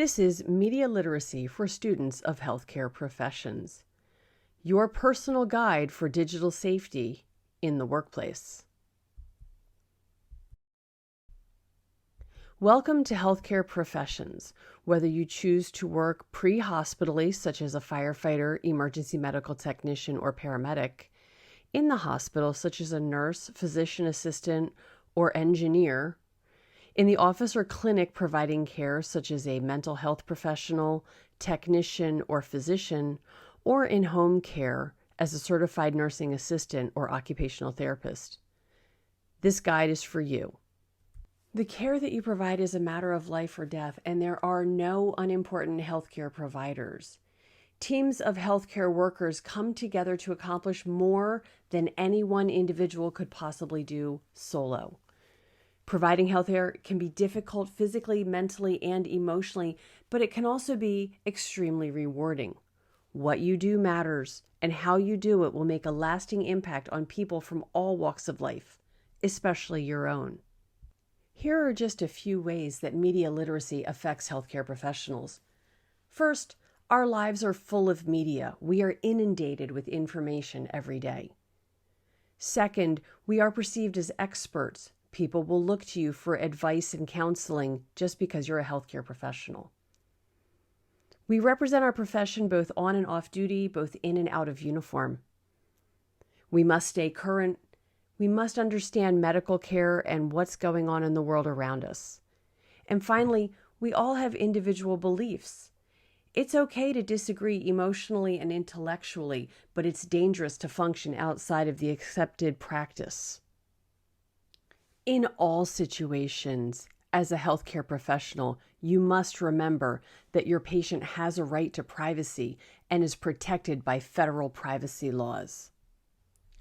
This is Media Literacy for Students of Healthcare Professions, your personal guide for digital safety in the workplace. Welcome to Healthcare Professions. Whether you choose to work pre-hospitally, such as a firefighter, emergency medical technician, or paramedic, in the hospital, such as a nurse, physician assistant, or engineer, in the office or clinic providing care, such as a mental health professional, technician, or physician, or in home care as a certified nursing assistant or occupational therapist. This guide is for you. The care that you provide is a matter of life or death, and there are no unimportant healthcare providers. Teams of healthcare workers come together to accomplish more than any one individual could possibly do solo. Providing healthcare can be difficult physically, mentally, and emotionally, but it can also be extremely rewarding. What you do matters, and how you do it will make a lasting impact on people from all walks of life, especially your own. Here are just a few ways that media literacy affects healthcare professionals. First, our lives are full of media. We are inundated with information every day. Second, we are perceived as experts. People will look to you for advice and counseling just because you're a healthcare professional. We represent our profession both on and off duty, both in and out of uniform. We must stay current. We must understand medical care and what's going on in the world around us. And finally, we all have individual beliefs. It's okay to disagree emotionally and intellectually, but it's dangerous to function outside of the accepted practice. In all situations, as a healthcare professional, you must remember that your patient has a right to privacy and is protected by federal privacy laws.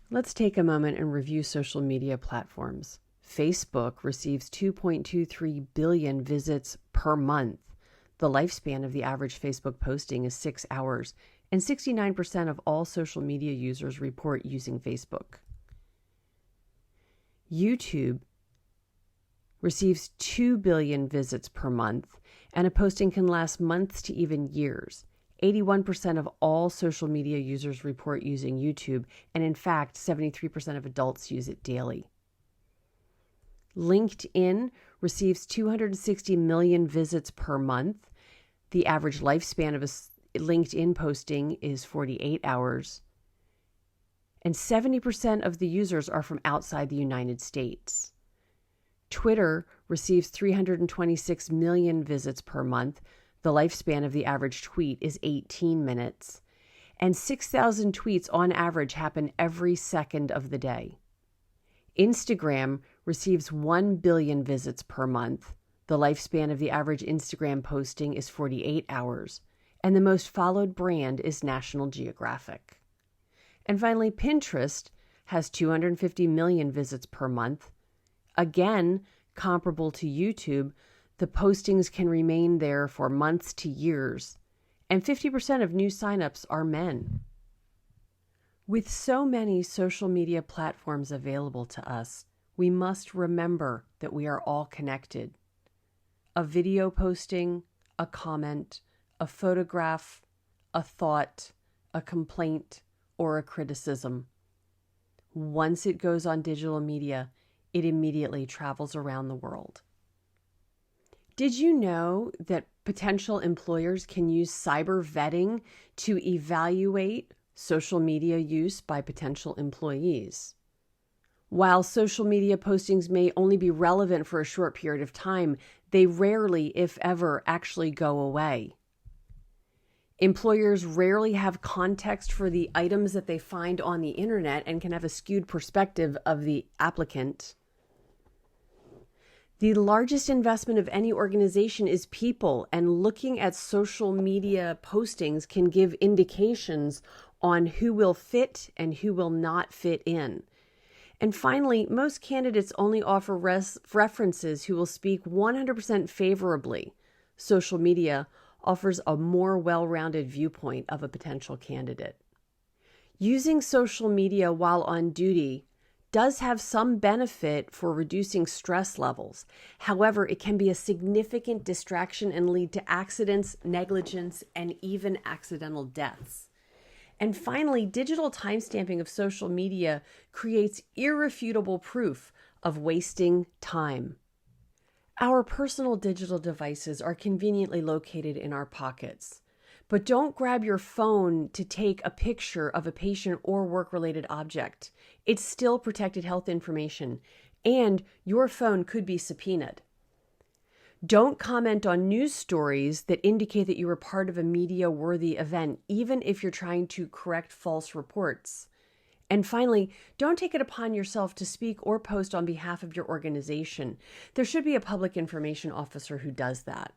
Let's take a moment and review social media platforms. Facebook receives 2.23 billion visits per month. The lifespan of the average Facebook posting is 6 hours, and 69% of all social media users report using Facebook. YouTube receives 2 billion visits per month, and a posting can last months to even years. 81% of all social media users report using YouTube, and in fact, 73% of adults use it daily. LinkedIn receives 260 million visits per month. The average lifespan of a LinkedIn posting is 48 hours, and 70% of the users are from outside the United States. Twitter receives 326 million visits per month. The lifespan of the average tweet is 18 minutes, and 6,000 tweets on average happen every second of the day. Instagram receives 1 billion visits per month. The lifespan of the average Instagram posting is 48 hours, and the most followed brand is National Geographic. And finally, Pinterest has 250 million visits per month. Again, comparable to YouTube, the postings can remain there for months to years, and 50% of new signups are men. With so many social media platforms available to us, we must remember that we are all connected. A video posting, a comment, a photograph, a thought, a complaint, or a criticism. Once it goes on digital media, it immediately travels around the world. Did you know that potential employers can use cyber vetting to evaluate social media use by potential employees? While social media postings may only be relevant for a short period of time, they rarely, if ever, actually go away. Employers rarely have context for the items that they find on the internet and can have a skewed perspective of the applicant. The largest investment of any organization is people, and looking at social media postings can give indications on who will fit and who will not fit in. And finally, most candidates only offer references who will speak 100% favorably. Social media offers a more well-rounded viewpoint of a potential candidate. Using social media while on duty does have some benefit for reducing stress levels. However, it can be a significant distraction and lead to accidents, negligence, and even accidental deaths. And finally, digital timestamping of social media creates irrefutable proof of wasting time. Our personal digital devices are conveniently located in our pockets. But don't grab your phone to take a picture of a patient or work-related object. It's still protected health information, and your phone could be subpoenaed. Don't comment on news stories that indicate that you were part of a media-worthy event, even if you're trying to correct false reports. And finally, don't take it upon yourself to speak or post on behalf of your organization. There should be a public information officer who does that.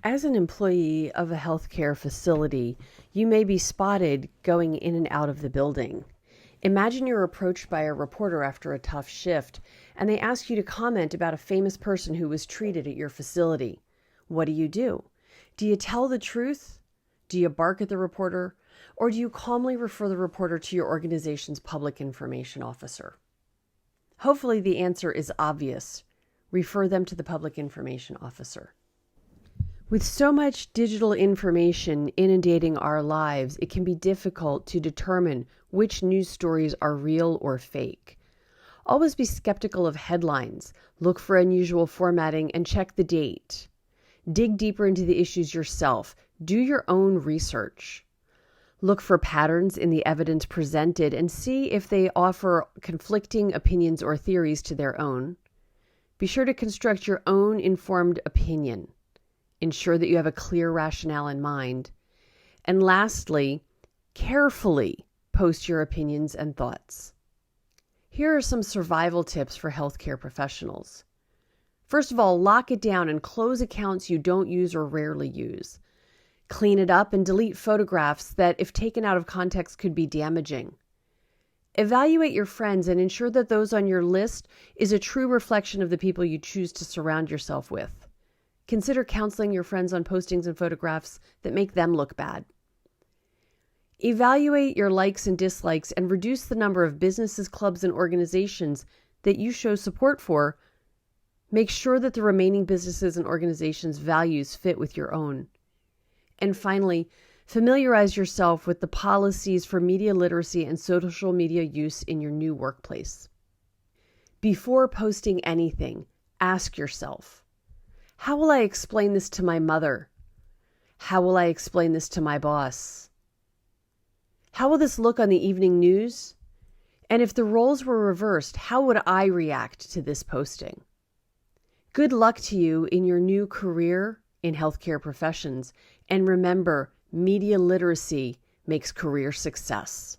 As an employee of a healthcare facility, you may be spotted going in and out of the building. Imagine you're approached by a reporter after a tough shift, and they ask you to comment about a famous person who was treated at your facility. What do? Do you tell the truth? Do you bark at the reporter? Or do you calmly refer the reporter to your organization's public information officer? Hopefully the answer is obvious. Refer them to the public information officer. With so much digital information inundating our lives, it can be difficult to determine which news stories are real or fake. Always be skeptical of headlines, look for unusual formatting, and check the date. Dig deeper into the issues yourself. Do your own research. Look for patterns in the evidence presented and see if they offer conflicting opinions or theories to their own. Be sure to construct your own informed opinion. Ensure that you have a clear rationale in mind. And lastly, carefully post your opinions and thoughts. Here are some survival tips for healthcare professionals. First of all, lock it down and close accounts you don't use or rarely use. Clean it up and delete photographs that, if taken out of context, could be damaging. Evaluate your friends and ensure that those on your list is a true reflection of the people you choose to surround yourself with. Consider counseling your friends on postings and photographs that make them look bad. Evaluate your likes and dislikes and reduce the number of businesses, clubs, and organizations that you show support for. Make sure that the remaining businesses and organizations' values fit with your own. And finally, familiarize yourself with the policies for media literacy and social media use in your new workplace. Before posting anything, ask yourself, how will I explain this to my mother? How will I explain this to my boss? How will this look on the evening news? And if the roles were reversed, how would I react to this posting? Good luck to you in your new career in healthcare professions. And remember, media literacy makes career success.